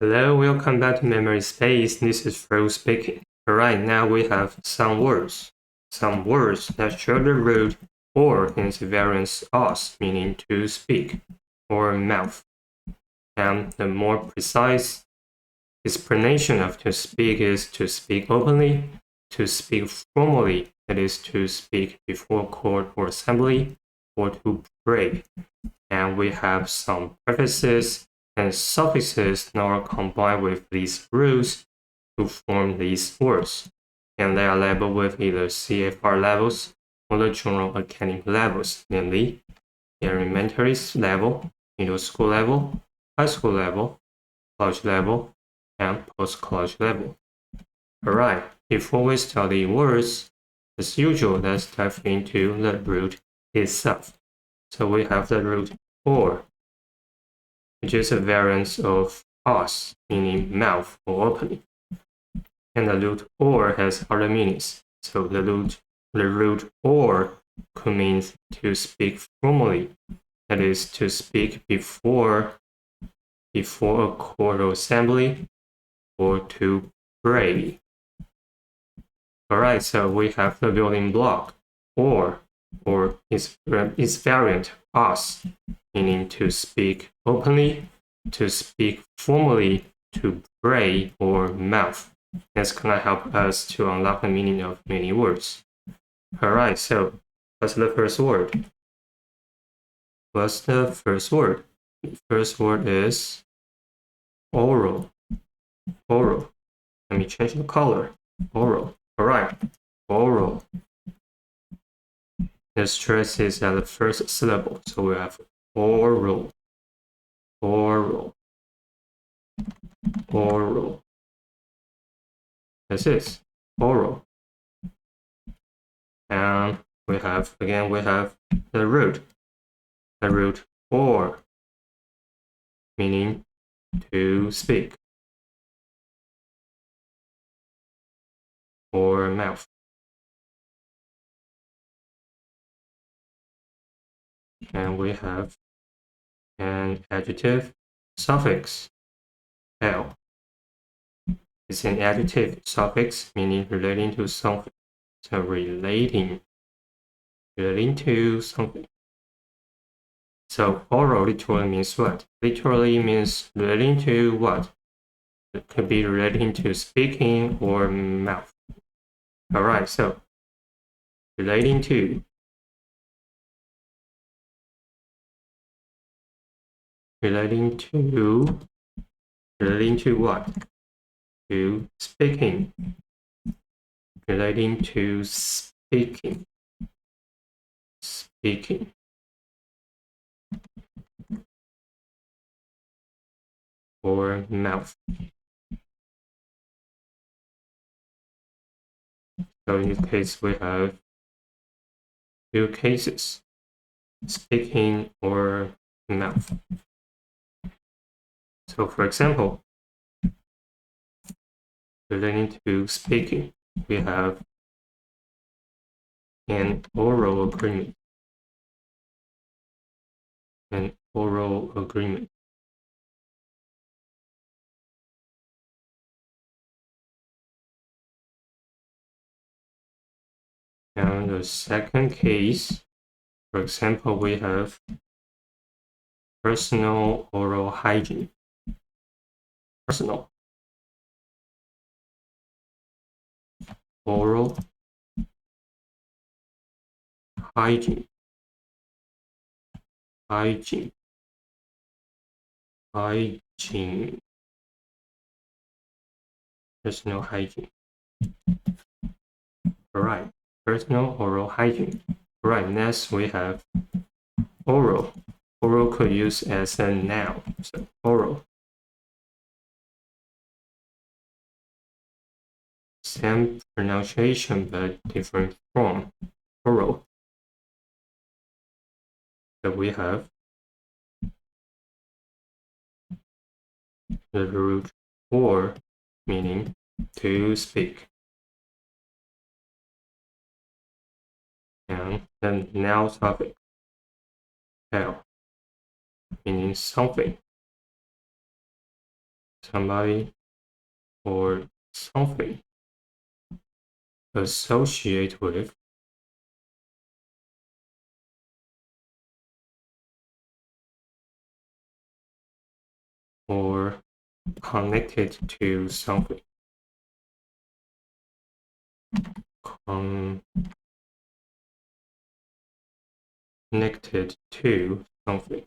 Hello, welcome back to Memory Space. This is Fro speaking. Alright, now we have some words. Some words that share the root or hence variance os, meaning to speak or mouth. And the more precise explanation of to speak is to speak openly, to speak formally, that is to speak before court or assembly, or to pray. And we have some prefixes and suffixes that are combined with these rules to form these words. And they are labeled with either CFR levels or the general academic levels, namely elementary level, middle school level, high school level, college level, and post-college level. Alright, before we study words, as usual, let's dive into the root itself. So we have the root or, which is a variance of os, meaning mouth or opening. And the root or has other meanings. So the root or could mean to speak formally, that is to speak before a court or assembly, or to pray. Alright, so we have the building block or its variant os, meaning to speak openly, to speak formally, to pray, or mouth. That's gonna help us to unlock the meaning of many words. Alright, so what's the first word? What's the first word? The first word is oral. Oral. Let me change the color. Oral. Alright, oral. The stress is at the first syllable, so we have oral. Oral. Oral. This is oral. And we have the root. The root or, meaning to speak or mouth. And we have an adjective suffix, l. It's an adjective suffix meaning relating to something. So relating to something. So oral literally means what? Literally means relating to what? It could be relating to speaking or mouth. Alright, so relating to. Relating to what? To speaking. Relating to speaking. Speaking. Or mouth. So in this case, we have two cases, speaking or mouth. So for example, relating to speaking, we have an oral agreement. An oral agreement. And the second case, for example, we have personal oral hygiene. Personal oral hygiene. Hygiene. Hygiene. Personal hygiene. Alright, personal oral hygiene. Alright, next we have oral. Oral could use as a noun. So oral. Same pronunciation but different form. Oral. So we have the root or, meaning to speak. And the noun suffix l, meaning something. somebody or something. Associate with or connected to something. Connected to something.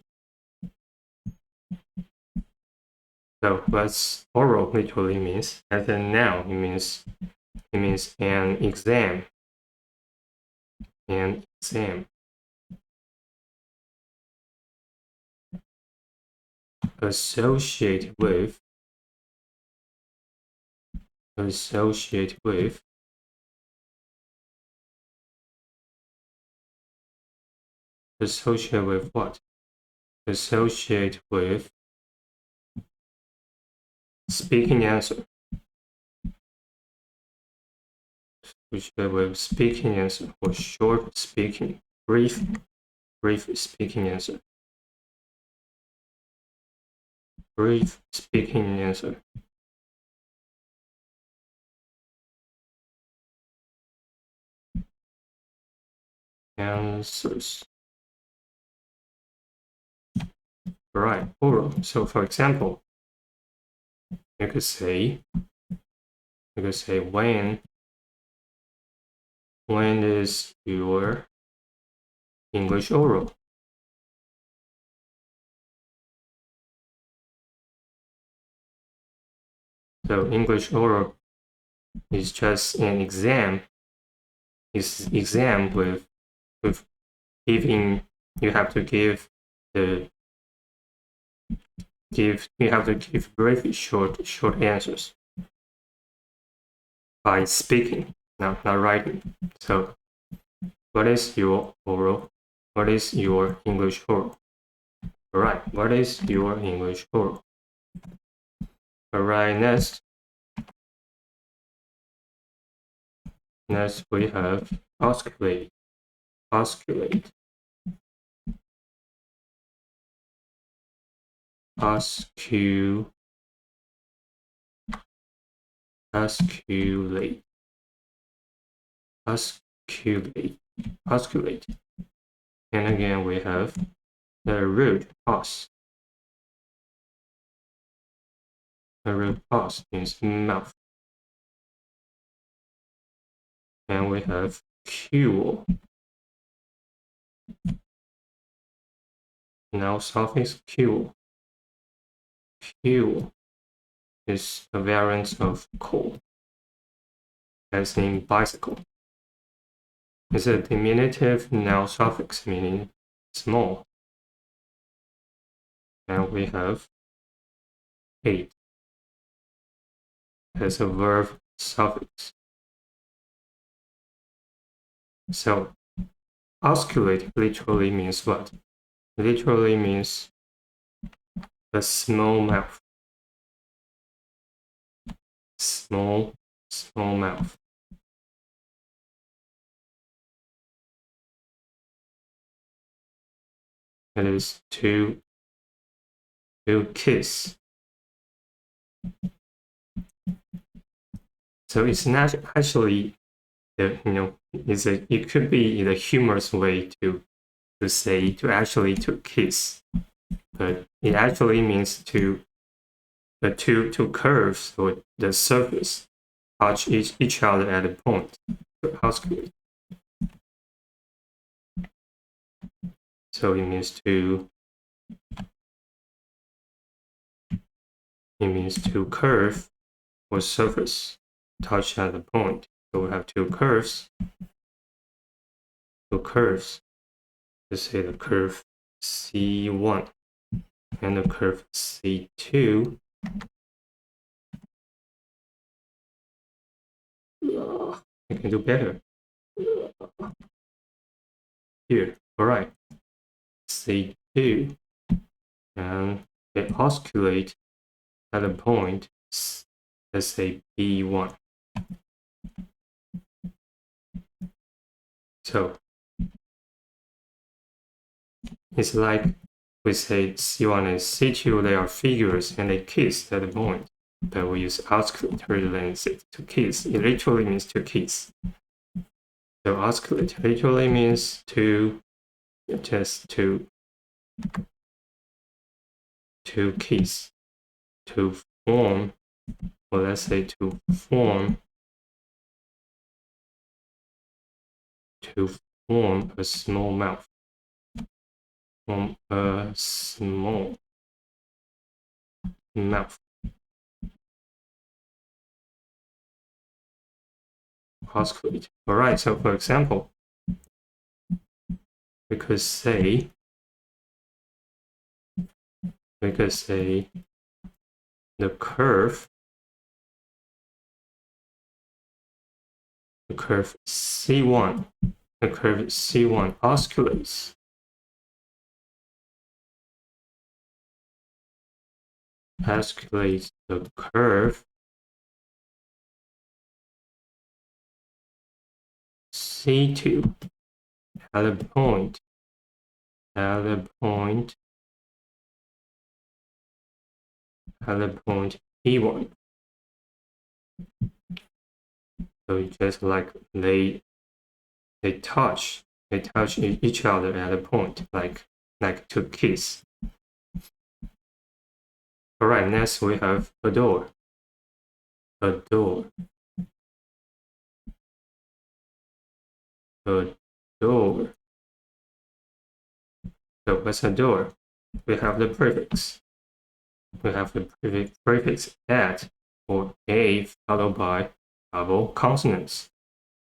So what oral literally means. As a noun, it means an exam. An exam. Associate with. Associate with. Associate with what? Associate with speaking answer. Associate with speaking answer or short speaking, brief speaking answer. Brief speaking answer. Answers. Right, oral. So for example, you could say when is your English oral? So English oral is just an exam. It's exam with giving. You have to give brief short answers by speaking, not writing. So what is your oral? What is your English oral? Alright, what is your English oral? Alright, next we have osculate. Osculate. Osculate. Osculate. Osculate. Osculate. And again, we have the root os. The root os means mouth. And we have cule. Now suffix cule. Cule is a variant of call, as in bicycle. It's a diminutive noun suffix meaning small. And we have ate as a verb suffix. So osculate literally means what? Literally means a small mouth. Small mouth. It is to kiss. So it's not actually it could be in a humorous way to say to kiss, but it actually means to curves or the surface touch each other at a point. Osculate. So it means to curve or surface touch at a point. So we have two curves. Let's say the curve C1 and the curve C2. I can do better. Here, all right. C2, and they osculate at a point, let's say B1. So it's like we say C1 and C2, they are figures and they kiss at a point. but we use osculatory lenses to kiss. It literally means to kiss. So osculate literally means to just to kiss, to form, or let's say to form a small mouth. Form a small mouth. Osculate. All right. So for example, we could say the curve C1, the curve C1 osculates the curve C2 at a point E1. So just like they touch each other at a point, like to kiss. All right, next we have adore. Adore. Adore. So what's adore? We have the prefix. We have the prefix at or a followed by double consonants,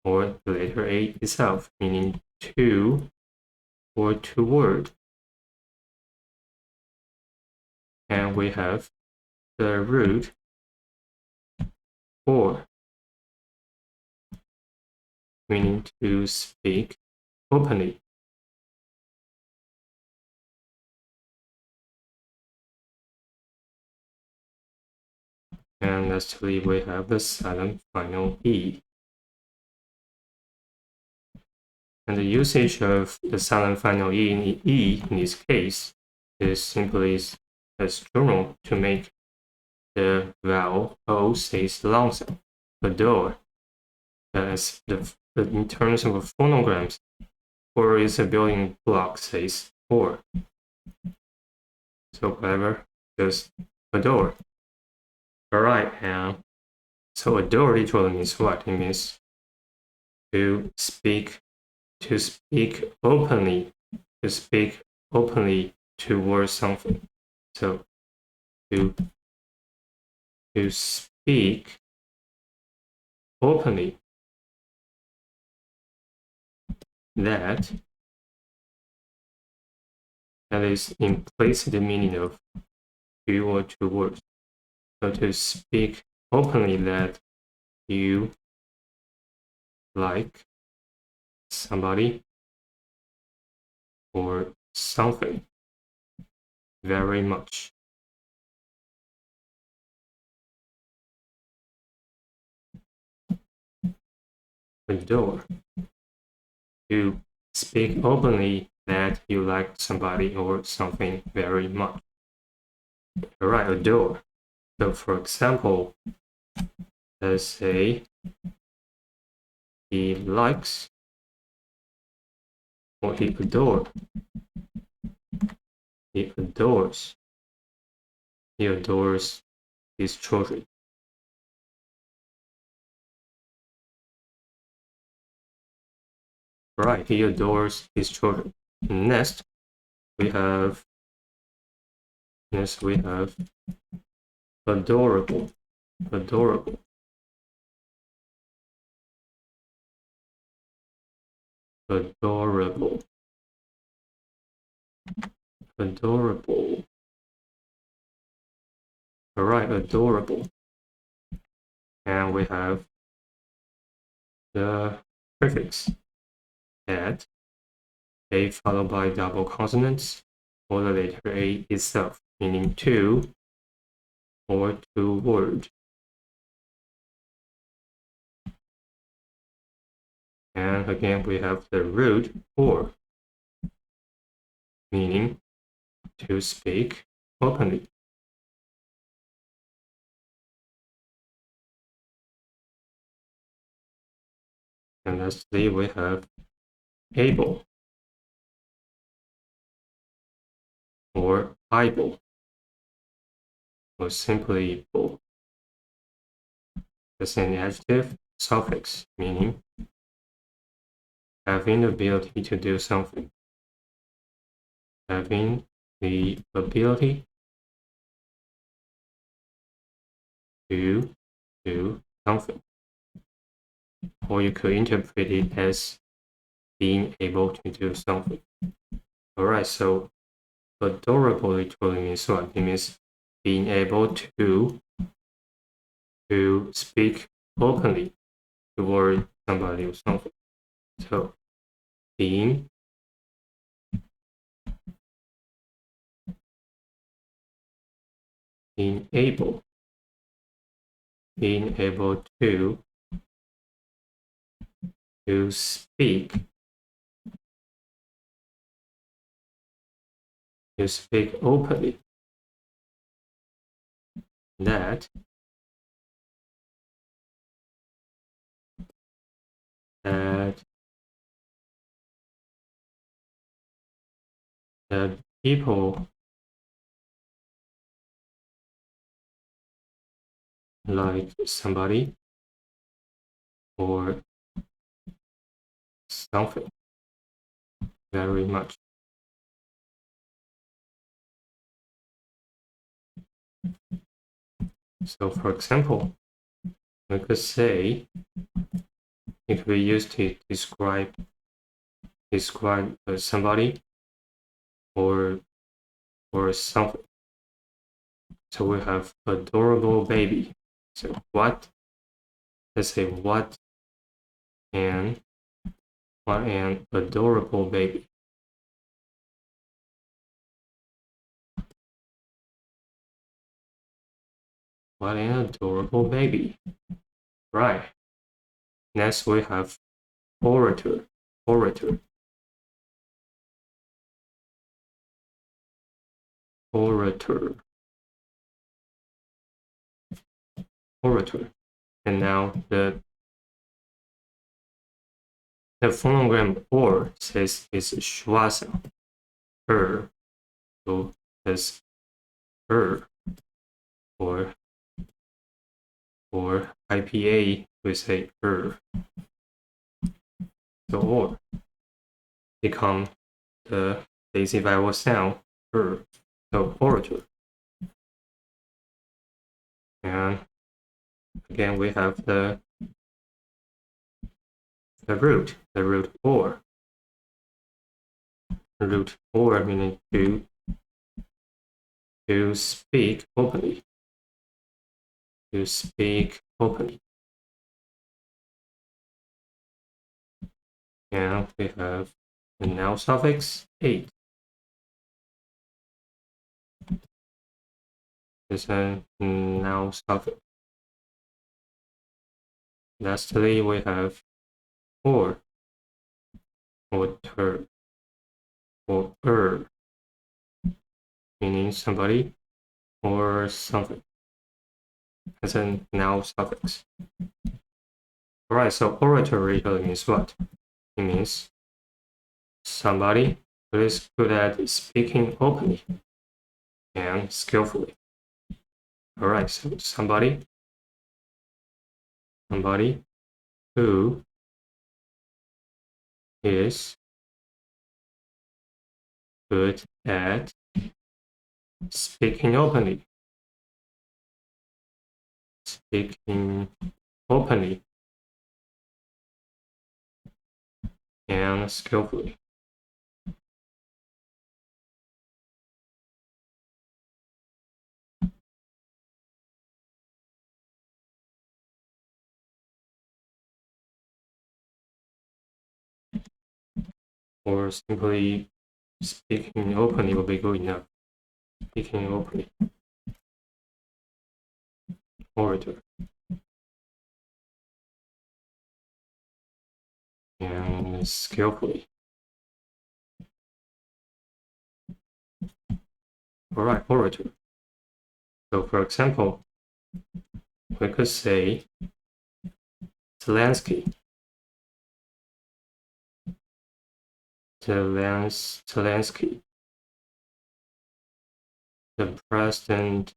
or the letter A itself, meaning to or toward. And we have the root or, meaning to speak openly. And lastly, we have the silent final E. And the usage of the silent final E in this case is simply as general to make the vowel O says long sound. Adore. As in terms of phonograms, or is a building block says or. So whatever, just adore. Alright, so adore literally means what? It means to speak openly, towards something. So to speak openly, that is implicit meaning of to or towards. So to speak openly that you like somebody or something very much. Adore. To speak openly that you like somebody or something very much. Alright, adore. So for example, let's say he likes or he adores his children. Right, he adores his children. Next, we have adorable. Adorable. Adorable. Adorable. All right, adorable. And we have the prefix at, a followed by double consonants, or the letter A itself, meaning to or toward. And again, we have the root or, meaning to speak openly. And lastly, we have able or able or simply able. It's an adjective suffix meaning having the ability to do something. Having the ability to do something. Or you could interpret it as being able to do something. Alright, so adorable literally means what? It means being able to speak openly toward somebody or something. So being able to speak openly. That people like somebody or something very much. So for example, we could say it could be used to describe somebody or something. So we have adorable baby. So what? Let's say what an adorable baby. What an adorable baby. Right. Next we have orator. Orator. Orator. Orator. And now the phonogram or says it's schwa sound. So it's or IPA we say So or become the lazy vowel sound So orator. And again we have the root or. Root or meaning to speak openly. To speak openly. And we have the noun suffix 8. It's a noun suffix. Lastly, we have or ter or meaning somebody or something as a noun suffix. Alright, so oratory really means what? It means somebody who is good at speaking openly and skillfully. Alright, so somebody who is good at speaking openly. Speaking openly and skillfully. Or simply speaking openly will be good enough. Speaking openly. Orator. And skillfully. Alright, orator. So for example, we could say Zelensky Zelensky, the president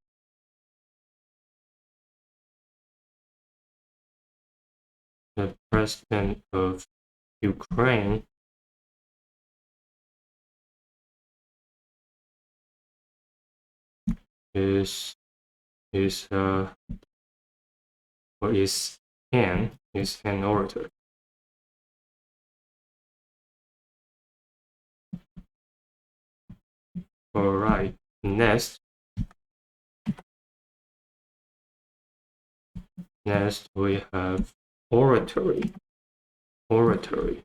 of Ukraine is an orator. All right. Next we have oratory. Oratory.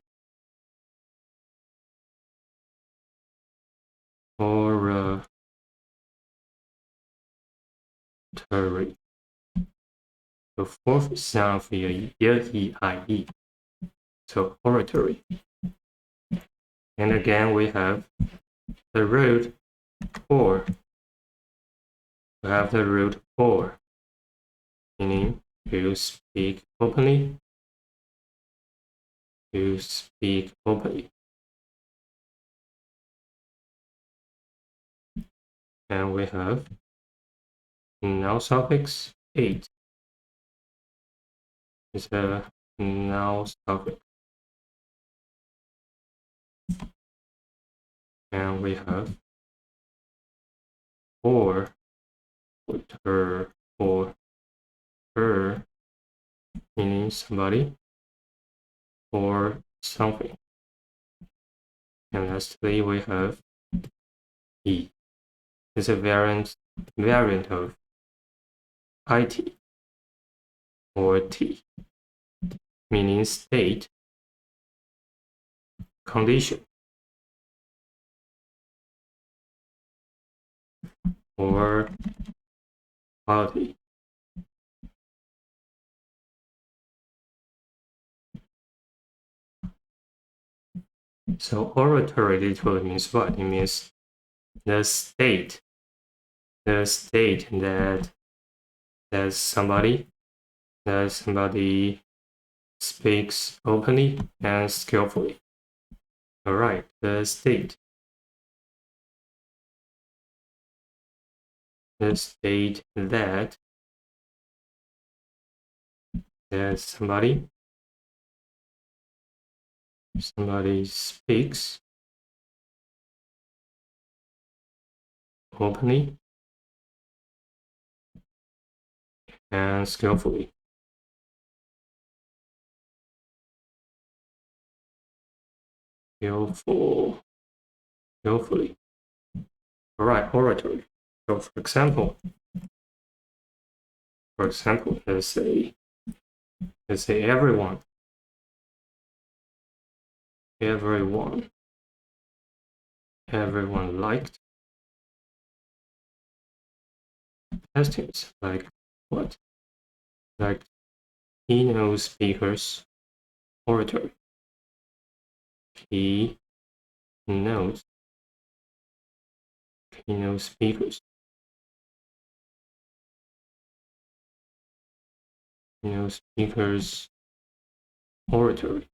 The fourth sound for E-I-E. So oratory. And again, we have the root or. We have the root or, meaning to speak openly. To speak openly. And we have noun suffix 8. It's a noun suffix. And we have or her, meaning somebody or something. And lastly, we have E. It's a variant of IT or T, meaning state, condition, or quality. So oratory literally means what? It means the state that somebody speaks openly and skillfully. All right, the state that somebody speaks openly and skillfully. Skillfully. All right, oratory. So for example, let's say everyone liked questions like what? Like keynote speakers oratory. Keynote speakers. Speakers oratory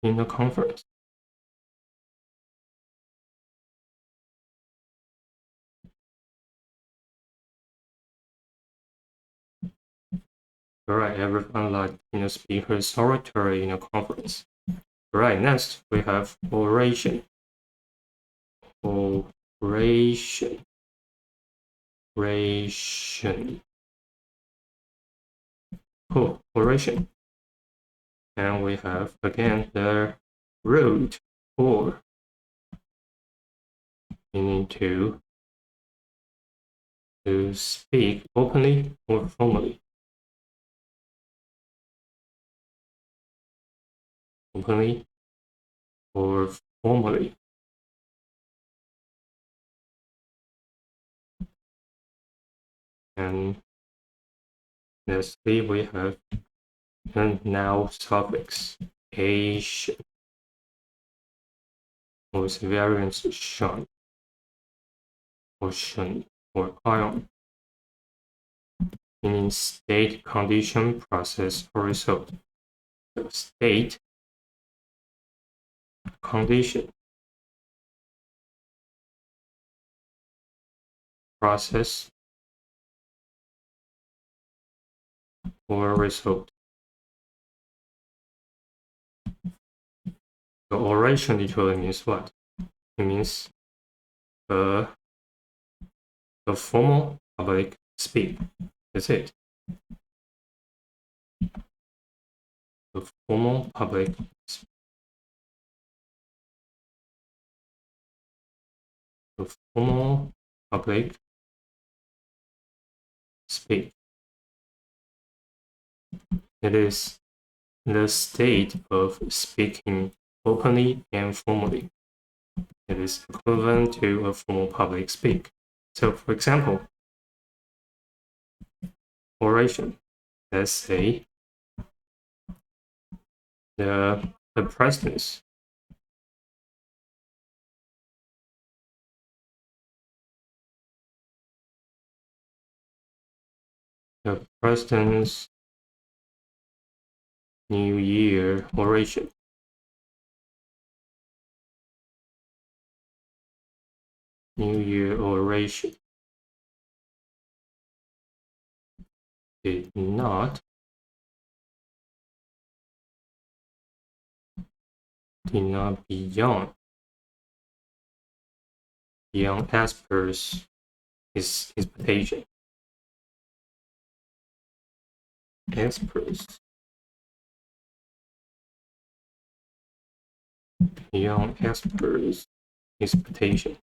in a conference. All right, everyone liked speakers oratory in a conference. All right, next we have oration. Oration. Cool, oration. And we have again the root or, meaning to speak openly or formally. Openly or formally. And lastly, we have a noun suffix Asian, with variants shun or ion, meaning state, condition, process, or result. So state, condition, process, or result. The oration literally means what? It means the formal public speak. That's it. The formal public speak. The formal public speak. It is the state of speaking openly and formally. It is equivalent to a formal public speak. So, for example, oration. Let's say the presidents. The president's New Year oration. New Year oration did not beyond as per his expectation. As per beyond as per expectation.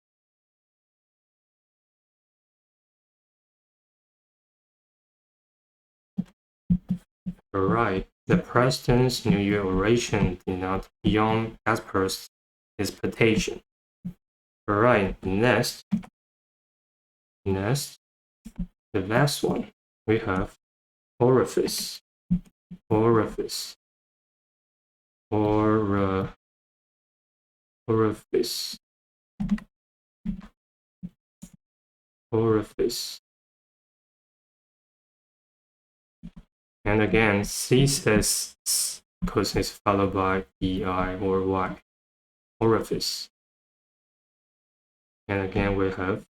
Alright, the president's New Year oration did not beyond as per expectation. Alright, next, the last one, we have orifice. Orifice. Orifice. Orifice. And again, C says S because it's followed by EI or Y. Orifice. And again, we have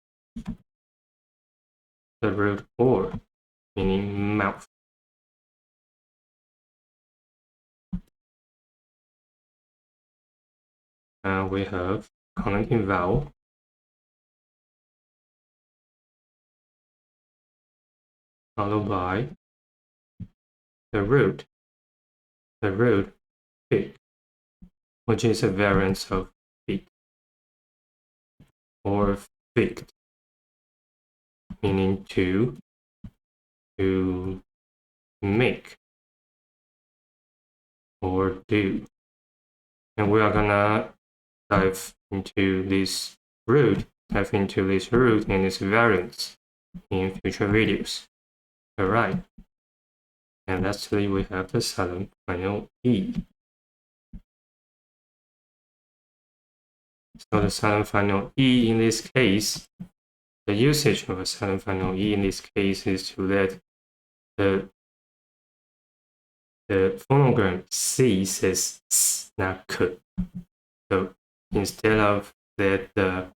the root or, meaning mouth. And we have connecting vowel. Followed by the root big, which is a variant of big, or fig, meaning to make or do. And we are gonna dive into this root and its variants in future videos. Alright. And lastly, we have the silent final E. So the silent final E in this case, the usage of a silent final E in this case is to let the phonogram C says S, not K. So instead of that the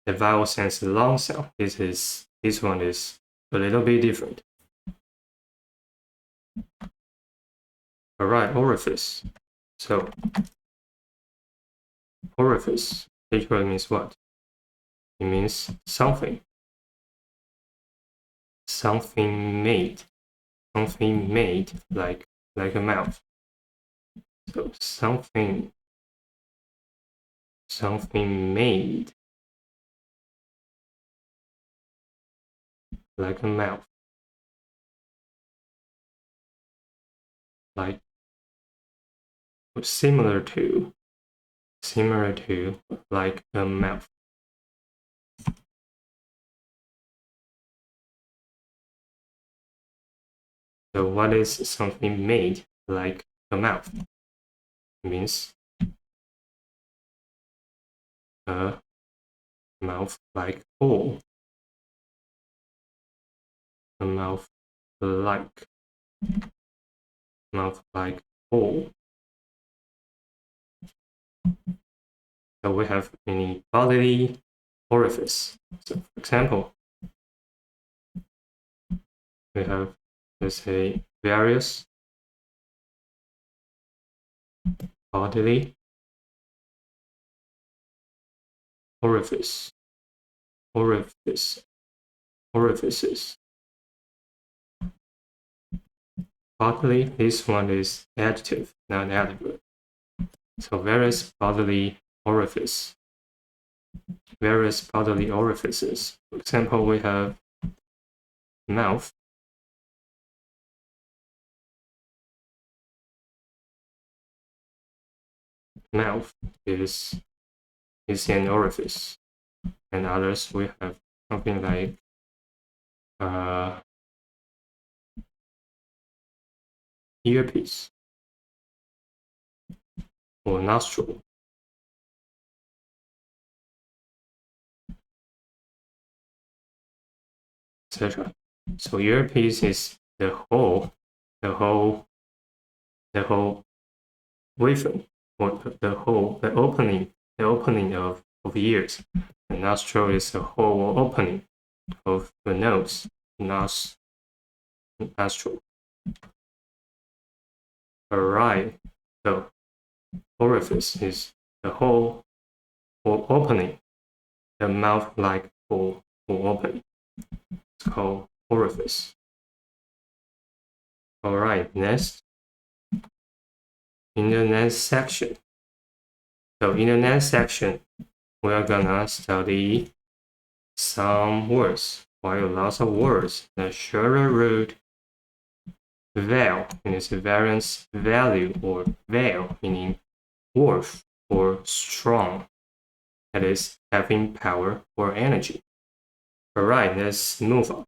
vowel sounds long sound, this one is a little bit different. Alright, orifice. So orifice literally means what? It means something. Something made like a mouth. So something made like a mouth. Like similar to like a mouth. So what is something made like a mouth? It means a mouth like hole. A mouth like hole. So we have any bodily orifice. So for example, we have, let's say, various bodily orifices. Bodily, this one is adjective, not adverb. So various bodily orifices. Various bodily orifices. For example, we have mouth. Mouth is an orifice. And others, we have something like earpiece or nostril. Etc. So earpiece is the whole waveform, or the opening of ears. The nostril is the whole opening of the nose, nostril. Alright, so orifice is the whole or opening, the mouth-like hole or opening. It's called orifice. Alright, next. In the next section. So in the next section, we are gonna study some words, quite lots of words. The shorter root vowel means variance value, or vowel meaning worth or strong, that is having power or energy. Alright, let's move on.